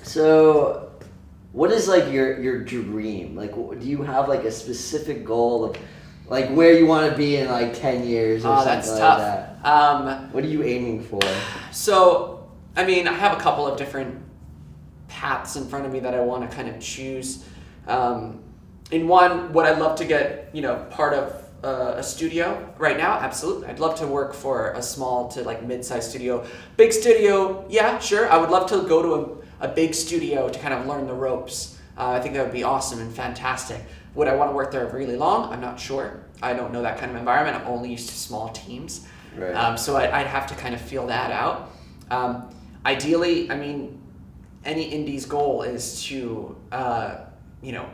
So, what is like your dream? Like, do you have like a specific goal of like where you want to be in like 10 years or something That's like tough. that? What are you aiming for? So, I mean, I have a couple of different paths in front of me that I want to kind of choose. In one, would I love to get, part of a studio right now? Absolutely. I'd love to work for a small to like mid-sized studio. Big studio, yeah, sure. I would love to go to a big studio to kind of learn the ropes. I think that would be awesome and fantastic. Would I want to work there really long? I'm not sure. I don't know that kind of environment. I'm only used to small teams. Right. So I'd have to kind of feel that out. Ideally, I mean, any indie's goal is to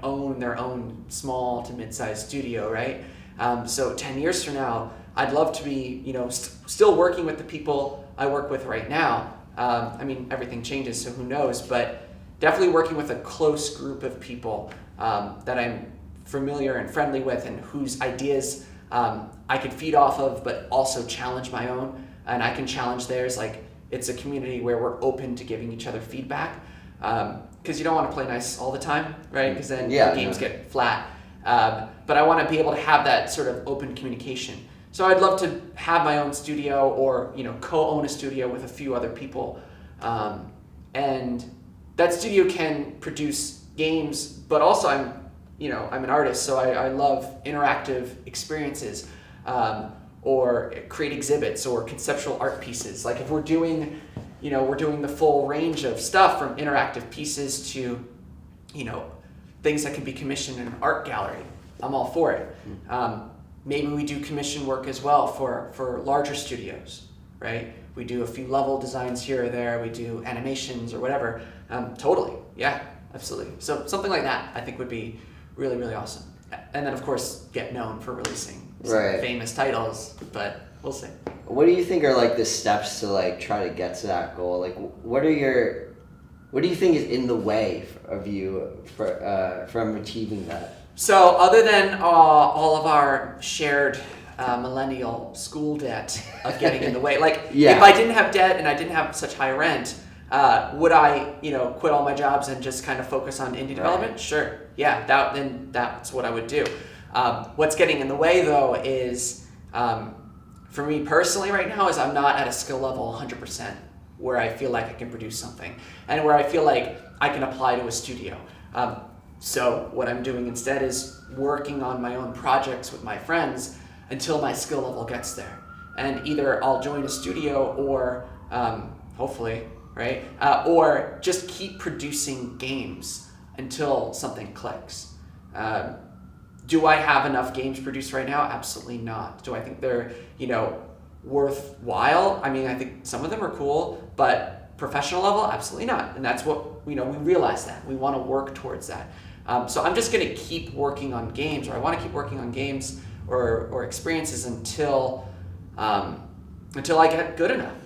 own their own small to mid-sized studio, right? So 10 years from now, I'd love to be, still working with the people I work with right now. I mean, everything changes, so who knows? But definitely working with a close group of people that I'm familiar and friendly with, and whose ideas I could feed off of, but also challenge my own, and I can challenge theirs. Like, it's a community where we're open to giving each other feedback. Because you don't want to play nice all the time, right? Because then games get flat. But I want to be able to have that sort of open communication. So I'd love to have my own studio, or co-own a studio with a few other people, and that studio can produce games. But also, I'm an artist, so I love interactive experiences, or create exhibits or conceptual art pieces. Like if we're doing the full range of stuff, from interactive pieces to, things that can be commissioned in an art gallery. I'm all for it. Maybe we do commission work as well for larger studios, right? We do a few level designs here or there. We do animations or whatever. Totally, yeah, absolutely. So something like that I think would be really, really awesome. And then of course get known for releasing some famous titles, but we'll see. What do you think are like the steps to like try to get to that goal? Like, what do you think is in the way of you from achieving that? So other than all of our shared millennial school debt of getting in the way, like if I didn't have debt and I didn't have such high rent, would I quit all my jobs and just kind of focus on indie development? Sure, yeah, then that's what I would do. What's getting in the way though is, for me personally right now, is I'm not at a skill level 100% where I feel like I can produce something, and where I feel like I can apply to a studio. So what I'm doing instead is working on my own projects with my friends until my skill level gets there. And either I'll join a studio or, hopefully, right? Or just keep producing games until something clicks. Do I have enough games produced right now? Absolutely not. Do I think they're, worthwhile? I mean, I think some of them are cool, but professional level, absolutely not. And that's what, we realize that. We want to work towards that. So I'm just going to keep working on games, or I want to keep working on games or experiences until I get good enough.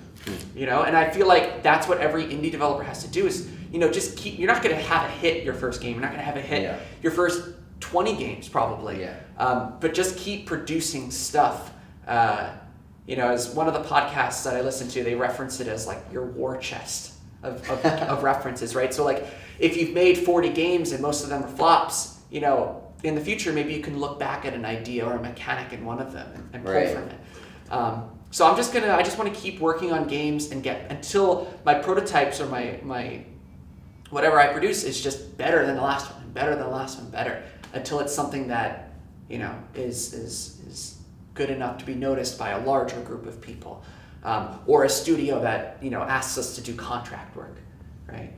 And I feel like that's what every indie developer has to do is, just keep, you're not going to have a hit your first game. You're not going to have a hit your first 20 games probably. But just keep producing stuff. As one of the podcasts that I listen to, they reference it as like your war chest of references, right? So like if you've made 40 games and most of them are flops, in the future, maybe you can look back at an idea or a mechanic in one of them and pull from it. So I just want to keep working on games and get until my prototypes or my whatever I produce is just better than the last one, better than the last one, better, until it's something that, is good enough to be noticed by a larger group of people, or a studio that, asks us to do contract work, right?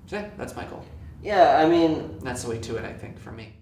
So yeah, that's my goal. Yeah, I mean, That's the way to it, I think, for me.